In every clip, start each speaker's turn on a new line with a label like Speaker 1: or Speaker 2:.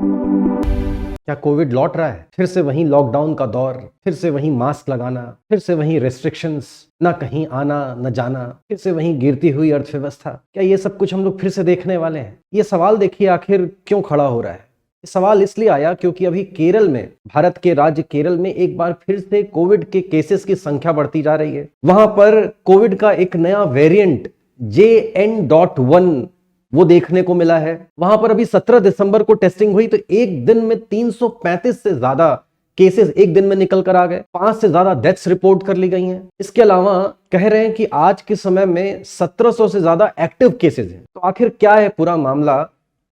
Speaker 1: क्या कोविड लौट रहा है? फिर से वही लॉकडाउन का दौर, फिर से वही मास्क लगाना, फिर से वही रेस्ट्रिक्शंस, ना कहीं आना न जाना, फिर से वही गिरती हुई अर्थव्यवस्था। क्या ये सब कुछ हम लोग फिर से देखने वाले हैं? ये सवाल देखिए आखिर क्यों खड़ा हो रहा है। ये सवाल इसलिए आया क्योंकि अभी केरल में, भारत के राज्य केरल में एक बार फिर से कोविड के केसेस की संख्या बढ़ती जा रही है। वहां पर कोविड का एक नया वेरिएंट JN.1 वो देखने को मिला है। वहां पर अभी 17 दिसंबर को टेस्टिंग हुई तो एक दिन में 335 से ज्यादा केसेस एक दिन में निकल कर आ गए। 5 से ज्यादा डेथ्स रिपोर्ट कर ली गई हैं। इसके अलावा कह रहे हैं कि आज के समय में 1700 से ज्यादा एक्टिव केसेस हैं। तो आखिर क्या है पूरा मामला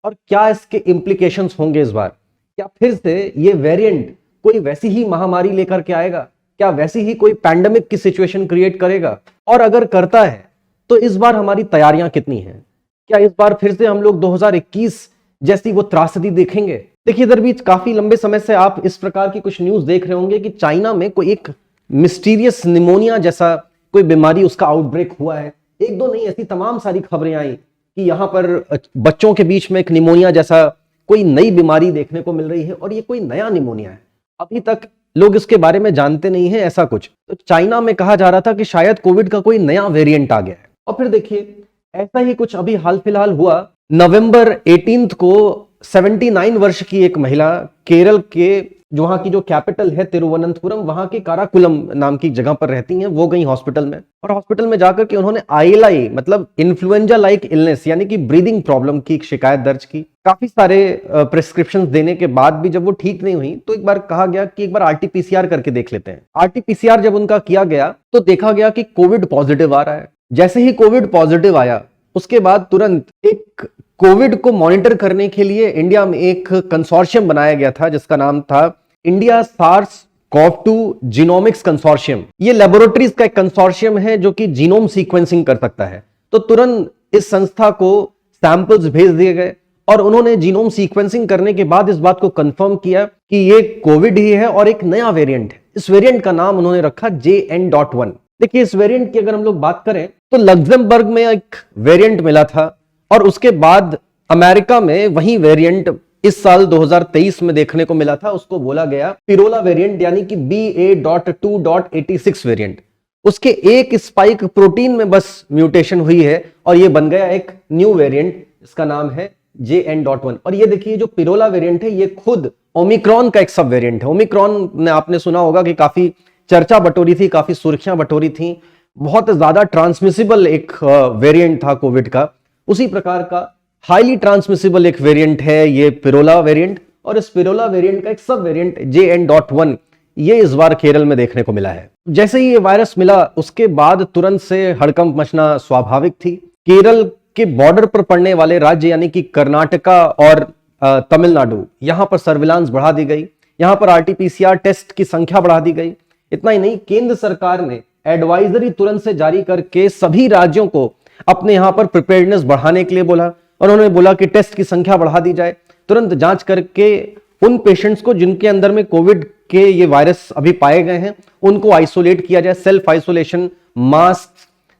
Speaker 1: और क्या इसके इम्प्लीकेशंस होंगे इस बार? क्या फिर से ये वेरिएंट कोई वैसी ही महामारी लेकर के आएगा? क्या वैसी ही कोई पैंडेमिक की सिचुएशन क्रिएट करेगा? और अगर करता है तो इस बार हमारी तैयारियां कितनी हैं? क्या इस बार फिर से हम लोग 2021 जैसी वो त्रासदी देखेंगे? देखिए, इधर बीच काफी लंबे समय से आप इस प्रकार की कुछ न्यूज देख रहे होंगे कि चाइना में कोई एक मिस्टीरियस निमोनिया जैसा कोई बीमारी, उसका आउटब्रेक हुआ है। एक दो नहीं, ऐसी तमाम सारी खबरें आई कि यहां पर बच्चों के बीच में एक निमोनिया जैसा कोई नई बीमारी देखने को मिल रही है और ये कोई नया निमोनिया है। अभी तक लोग इसके बारे में जानते नहीं है ऐसा कुछ। तो चाइना में कहा जा रहा था कि शायद कोविड का कोई नया वेरिएंट आ गया है। और फिर देखिए, ऐसा ही कुछ अभी हाल फिलहाल हुआ। नवंबर 18 को 79 वर्ष की एक महिला केरल के, जो वहां की जो कैपिटल है तिरुवनंतपुरम, वहां के काराकुलम नाम की जगह पर रहती हैं, वो गई हॉस्पिटल में। और हॉस्पिटल में जाकर के उन्होंने ILI मतलब इन्फ्लुएंजा लाइक इलनेस यानी कि ब्रीदिंग प्रॉब्लम की शिकायत दर्ज की। काफी सारे प्रिस्क्रिप्शन देने के बाद भी जब वो ठीक नहीं हुई तो एक बार कहा गया कि एक बार RT-PCR करके देख लेते हैं। RT-PCR जब उनका किया गया तो देखा गया कि कोविड पॉजिटिव आ रहा है। जैसे ही कोविड पॉजिटिव आया उसके बाद तुरंत एक कोविड को मॉनिटर करने के लिए इंडिया में एक कंसोर्शियम बनाया गया था जिसका नाम था इंडिया SARS-CoV-2 जीनोमिक्स कंसोर्शियम। ये लेबोरेटरीज का एक कंसोर्शियम है जो कि जीनोम सीक्वेंसिंग कर सकता है। तो तुरंत इस संस्था को सैंपल्स भेज दिए गए और उन्होंने जीनोम सीक्वेंसिंग करने के बाद इस बात को कंफर्म किया कि ये कोविड ही है और एक नया वेरिएंट है। इस वेरिएंट का नाम उन्होंने रखा JN.1। देखिए, इस वेरिएंट की अगर हम लोग बात करें तो लग्जमबर्ग में एक वेरिएंट मिला था और उसके बाद अमेरिका में वही वेरिएंट इस साल 2023 में देखने को मिला था। उसको बोला गया पिरोला वेरिएंट यानी कि BA.2.86 वेरिएंट। उसके एक स्पाइक प्रोटीन में बस म्यूटेशन हुई है और ये बन गया एक न्यू वेरिएंट, इसका नाम है JN.1। और ये देखिए, जो पिरोला वेरिएंट है ये खुद ओमिक्रॉन का एक सब वेरिएंट है। ओमिक्रॉन ने आपने सुना होगा कि काफी चर्चा बटोरी थी, काफी सुर्खियां बटोरी थी, बहुत ज्यादा ट्रांसमिसिबल एक वेरिएंट था कोविड का। उसी प्रकार का हाईली ट्रांसमिसिबल एक वेरिएंट है ये पिरोला वेरिएंट। और इस पिरोला वेरिएंट का एक सब वेरिएंट JN.1 ये इस बार केरल में देखने को मिला है। जैसे ही ये वायरस मिला उसके बाद तुरंत से हड़कंप मचना स्वाभाविक थी। केरल के बॉर्डर पर पड़ने वाले राज्य यानी कि कर्नाटका और तमिलनाडु, यहां पर सर्विलांस बढ़ा दी गई। यहां पर RT-PCR टेस्ट की संख्या बढ़ा दी गई। इतना ही नहीं, केंद्र सरकार ने एडवाइजरी तुरंत से जारी करके सभी राज्यों को अपने यहां पर प्रिपेयर्डनेस बढ़ाने के लिए बोला और उन्होंने बोला कि टेस्ट की संख्या बढ़ा दी जाए। तुरंत जांच करके उन पेशेंट्स को जिनके अंदर में कोविड के ये वायरस अभी पाए गए हैं उनको आइसोलेट किया जाए। सेल्फ आइसोलेशन, मास्क,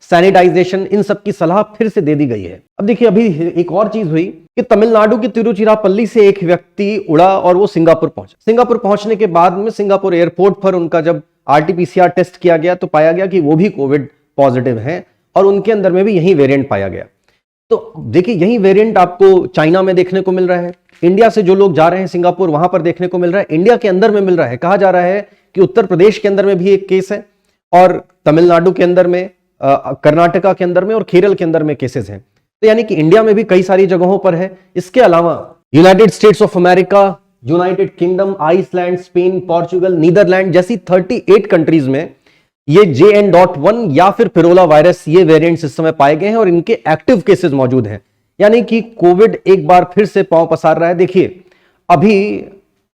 Speaker 1: सैनिटाइजेशन, इन सब की सलाह फिर से दे दी गई है। अब देखिए, अभी एक और चीज हुई कि तमिलनाडु के तिरुचिरापल्ली से एक व्यक्ति उड़ा और वो सिंगापुर पहुंचा। सिंगापुर पहुंचने के बाद में सिंगापुर एयरपोर्ट पर उनका जब RT-PCR टेस्ट किया गया तो पाया गया कि वो भी कोविड पॉजिटिव हैं और उनके अंदर में भी यही वेरिएंट पाया गया। तो देखिए, यही वेरिएंट आपको चाइना में देखने को मिल रहा है। इंडिया से जो लोग जा रहे हैं सिंगापुर, वहां पर देखने को मिल रहा है। इंडिया के अंदर में मिल रहा है। कहा जा रहा है कि उत्तर प्रदेश के अंदर में भी एक केस है और तमिलनाडु के अंदर में, कर्नाटका के अंदर में और केरल के अंदर में केसेस हैं। तो यानी कि इंडिया में भी कई सारी जगहों पर है। इसके अलावा United States of America, United Kingdom, Iceland, Spain, Portugal, Netherland जैसी 38 कंट्रीज में ये JN.1 या फिर पिरोला वायरस ये वेरिएंट्स इस समय पाए गए हैं और इनके एक्टिव केसेस मौजूद हैं। यानी कि कोविड एक बार फिर से पांव पसार रहा है। देखिए, अभी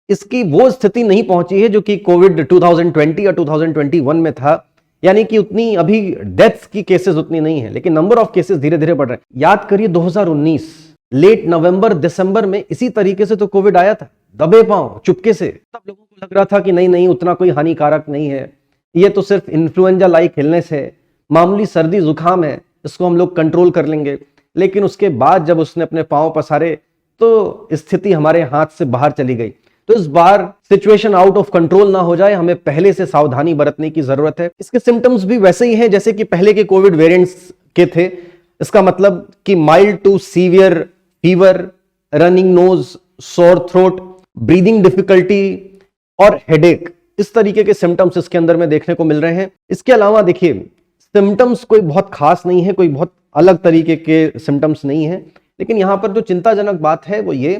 Speaker 1: इसकी वो स्थिति नहीं पहुंची है जो कि कोविड 2020 या 2021 में था। यानी कि उतनी अभी डेथ्स की केसेस उतनी नहीं है, लेकिन नंबर ऑफ केसेस धीरे धीरे बढ़ रहे हैं। याद करिए 2019 लेट नवंबर दिसंबर में इसी तरीके से तो कोविड आया था, दबे पांव, चुपके से। तब लोगों को लग रहा था कि नहीं नहीं, उतना कोई हानिकारक नहीं है, ये तो सिर्फ इन्फ्लुएंजा लाइक इलनेस है, मामूली सर्दी जुकाम है, इसको हम लोग कंट्रोल कर लेंगे। लेकिन उसके बाद जब उसने अपने पांव पसारे तो स्थिति हमारे हाथ से बाहर चली गई। तो इस बार सिचुएशन आउट ऑफ कंट्रोल ना हो जाए, हमें पहले से सावधानी बरतने की जरूरत है। इसके सिम्टम्स भी वैसे ही हैं जैसे कि पहले के कोविड वेरिएंट्स के थे। इसका मतलब कि mild to severe fever, running nose, sore throat, breathing difficulty और हेडेक, इस तरीके के सिम्टम्स इसके अंदर में देखने को मिल रहे हैं। इसके अलावा देखिए सिम्टम्स कोई बहुत खास नहीं है, कोई बहुत अलग तरीके के सिम्टम्स नहीं है, लेकिन यहां पर जो चिंताजनक बात है वो ये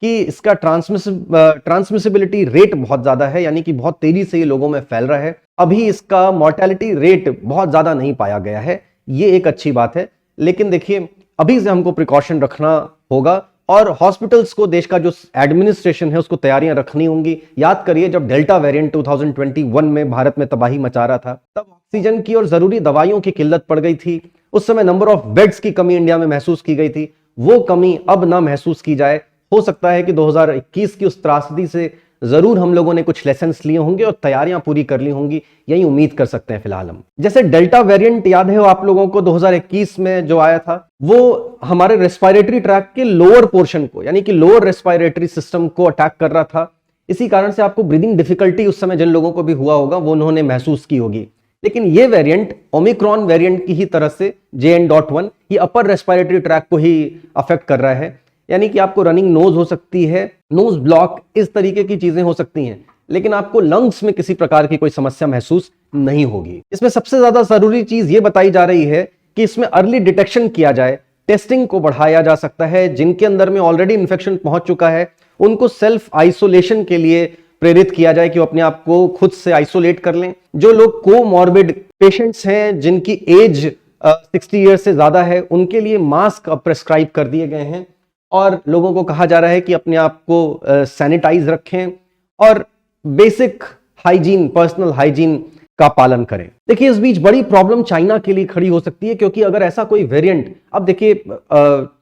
Speaker 1: कि इसका ट्रांसमिसिबिलिटी रेट बहुत ज्यादा है, यानी कि बहुत तेजी से ये लोगों में फैल रहा है। अभी इसका मोर्टेलिटी रेट बहुत ज्यादा नहीं पाया गया है, ये एक अच्छी बात है। लेकिन देखिए अभी से हमको प्रिकॉशन रखना होगा और हॉस्पिटल्स को, देश का जो एडमिनिस्ट्रेशन है उसको तैयारियां रखनी होंगी। याद करिए जब डेल्टा वेरिएंट 2021 में भारत में तबाही मचा रहा था, तब ऑक्सीजन की और जरूरी दवाइयों की किल्लत पड़ गई थी। उस समय नंबर ऑफ बेड्स की कमी इंडिया में महसूस की गई थी। वो कमी अब ना महसूस की जाए। हो सकता है कि 2021 की उस त्रासदी से जरूर हम लोगों ने कुछ लेसन्स लिए होंगे और तैयारियां पूरी कर ली होंगी, यही उम्मीद कर सकते हैं फिलहाल हम। जैसे डेल्टा वेरिएंट याद है आप लोगों को 2021 में जो आया था, वो हमारे रेस्पिरेटरी ट्रैक के लोअर पोर्शन को, यानी कि लोअर रेस्पिरेटरी सिस्टम को अटैक कर रहा था। इसी कारण से आपको ब्रीदिंग डिफिकल्टी उस समय जिन लोगों को भी हुआ होगा वो उन्होंने महसूस की होगी। लेकिन ये वेरिएंट ओमिक्रॉन वेरिएंट की ही तरह से JN.1 ये अपर रेस्पिरेटरी ट्रैक को ही अफेक्ट कर रहा है, यानी कि आपको रनिंग नोज हो सकती है, नोज ब्लॉक, इस तरीके की चीजें हो सकती हैं, लेकिन आपको लंग्स में किसी प्रकार की कोई समस्या महसूस नहीं होगी। इसमें सबसे ज्यादा जरूरी चीज ये बताई जा रही है कि इसमें अर्ली डिटेक्शन किया जाए, टेस्टिंग को बढ़ाया जा सकता है। जिनके अंदर में ऑलरेडी इन्फेक्शन पहुंच चुका है उनको सेल्फ आइसोलेशन के लिए प्रेरित किया जाए कि वो अपने आप को खुद से आइसोलेट कर लें। जो लोग कोमॉर्बिड पेशेंट्स हैं, जिनकी एज 60 ईयर्स से ज्यादा है, उनके लिए मास्क अब प्रेस्क्राइब कर दिए गए हैं और लोगों को कहा जा रहा है कि अपने आप को सैनिटाइज रखें और बेसिक हाइजीन, पर्सनल हाइजीन का पालन करें। देखिए इस बीच बड़ी प्रॉब्लम चाइना के लिए खड़ी हो सकती है, क्योंकि अगर ऐसा कोई वेरिएंट, अब देखिए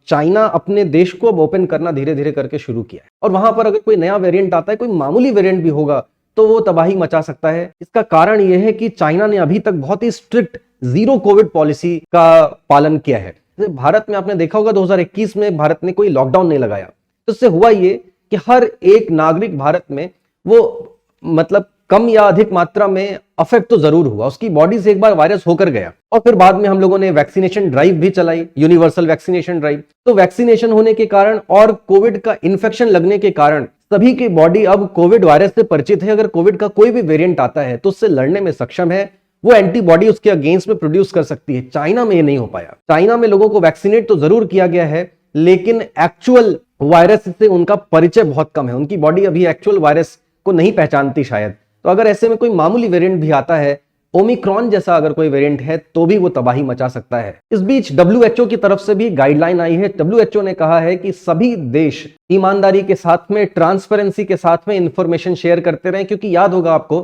Speaker 1: चाइना अपने देश को अब ओपन करना धीरे धीरे करके शुरू किया है और वहां पर अगर कोई नया वेरिएंट आता है, कोई मामूली वेरिएंट भी होगा तो वो तबाही मचा सकता है। इसका कारण यह है कि चाइना ने अभी तक बहुत ही स्ट्रिक्ट जीरो कोविड पॉलिसी का पालन किया है। भारत में आपने देखा होगा 2021 में भारत ने कोई लॉकडाउन नहीं लगाया, तो इससे हुआ ये कि हर एक नागरिक भारत में वो मतलब कम या अधिक मात्रा में अफेक्ट तो जरूर हुआ, उसकी बॉडी से एक बार वायरस होकर गया और फिर बाद में हम लोगों ने वैक्सीनेशन ड्राइव भी चलाई, यूनिवर्सल वैक्सीनेशन ड्राइव। तो वैक्सीनेशन होने के कारण और कोविड का इन्फेक्शन लगने के कारण सभी की बॉडी अब कोविड वायरस से परिचित है। अगर कोविड का कोई भी वेरिएंट आता है तो उससे लड़ने में सक्षम है, वो एंटीबॉडी उसके अगेंस्ट में प्रोड्यूस कर सकती है। चाइना में ये नहीं हो पाया। चाइना में लोगों को वैक्सीनेट तो जरूर किया गया है, लेकिन एक्चुअल वायरस से उनका परिचय बहुत कम है, उनकी बॉडी अभी एक्चुअल वायरस को नहीं पहचानती शायद। तो अगर ऐसे में कोई मामूली वेरिएंट भी आता है, ओमिक्रॉन जैसा अगर कोई वेरिएंट है, तो भी वो तबाही मचा सकता है। इस बीच WHO की तरफ से भी गाइडलाइन आई है। WHO ने कहा है कि सभी देश ईमानदारी के साथ में, ट्रांसपेरेंसी के साथ में इंफॉर्मेशन शेयर करते रहें, क्योंकि याद होगा आपको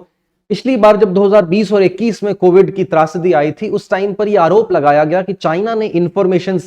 Speaker 1: पिछली बार जब 2020 और 21 में कोविड की त्रासदी आई थी, उस टाइम पर यह आरोप लगाया गया कि चाइना ने इंफॉर्मेशन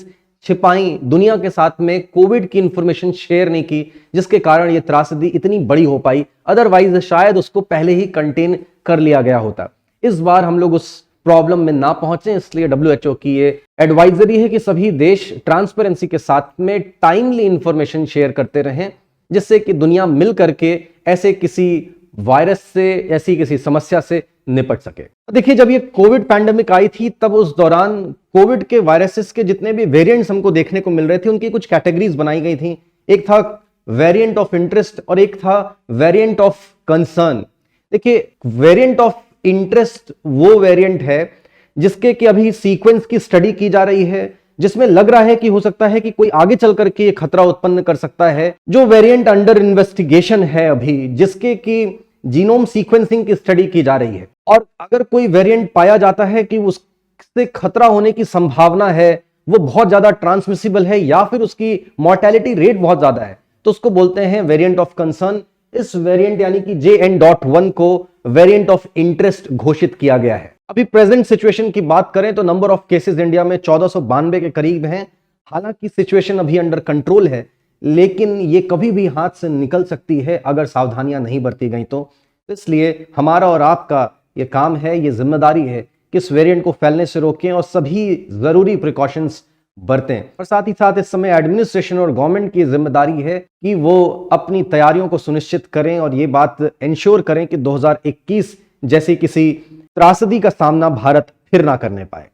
Speaker 1: छिपाई, दुनिया के साथ में कोविड की इंफॉर्मेशन शेयर नहीं की, जिसके कारण यह त्रासदी इतनी बड़ी हो पाई। अदरवाइज शायद उसको पहले ही कंटेन कर लिया गया होता। इस बार हम लोग उस प्रॉब्लम में ना पहुंचे, इसलिए WHO की ये एडवाइजरी है कि सभी देश ट्रांसपेरेंसी के साथ में टाइमली इंफॉर्मेशन शेयर करते रहें, जिससे कि दुनिया मिल करके ऐसे किसी वायरस से, ऐसी किसी समस्या से निपट सके। देखिए जब ये कोविड पैंडेमिक आई थी, तब उस दौरान कोविड के वायरसेस के जितने भी वेरिएंट्स हमको देखने को मिल रहे थे, उनकी कुछ कैटेगरीज बनाई गई थी। एक था वेरिएंट ऑफ इंटरेस्ट और एक था वेरिएंट ऑफ कंसर्न। देखिए वेरिएंट ऑफ इंटरेस्ट वो वेरिएंट है जिसके कि अभी सीक्वेंस की स्टडी की जा रही है, जिसमें लग रहा है कि हो सकता है कि कोई आगे चल करके ये खतरा उत्पन्न कर सकता है। जो वेरिएंट अंडर इन्वेस्टिगेशन है अभी, जिसके कि जीनोम सीक्वेंसिंग की स्टडी की जा रही है, और अगर कोई वेरिएंट पाया जाता है कि उससे खतरा होने की संभावना है, वो बहुत ज्यादा ट्रांसमिसिबल है या फिर उसकी मोर्टेलिटी रेट बहुत ज्यादा है, तो उसको बोलते हैं वेरिएंट ऑफ कंसर्न। इस वेरिएंट यानी कि JN.1 को वेरिएंट ऑफ इंटरेस्ट घोषित किया गया है। अभी प्रेजेंट सिचुएशन की बात करें तो नंबर ऑफ केसेस इंडिया में 1492 के करीब हैं। हालांकि सिचुएशन अभी अंडर कंट्रोल है, लेकिन ये कभी भी हाथ से निकल सकती है अगर सावधानियां नहीं बरती गई तो। इसलिए हमारा और आपका ये काम है, ये जिम्मेदारी है कि इस वेरिएंट को फैलने से रोकें और सभी जरूरी प्रिकॉशंस बरतें। और साथ ही साथ इस समय एडमिनिस्ट्रेशन और गवर्नमेंट की जिम्मेदारी है कि वो अपनी तैयारियों को सुनिश्चित करें और ये बात इंश्योर करें कि 2021 जैसी किसी त्रासदी का सामना भारत फिर ना करने पाए।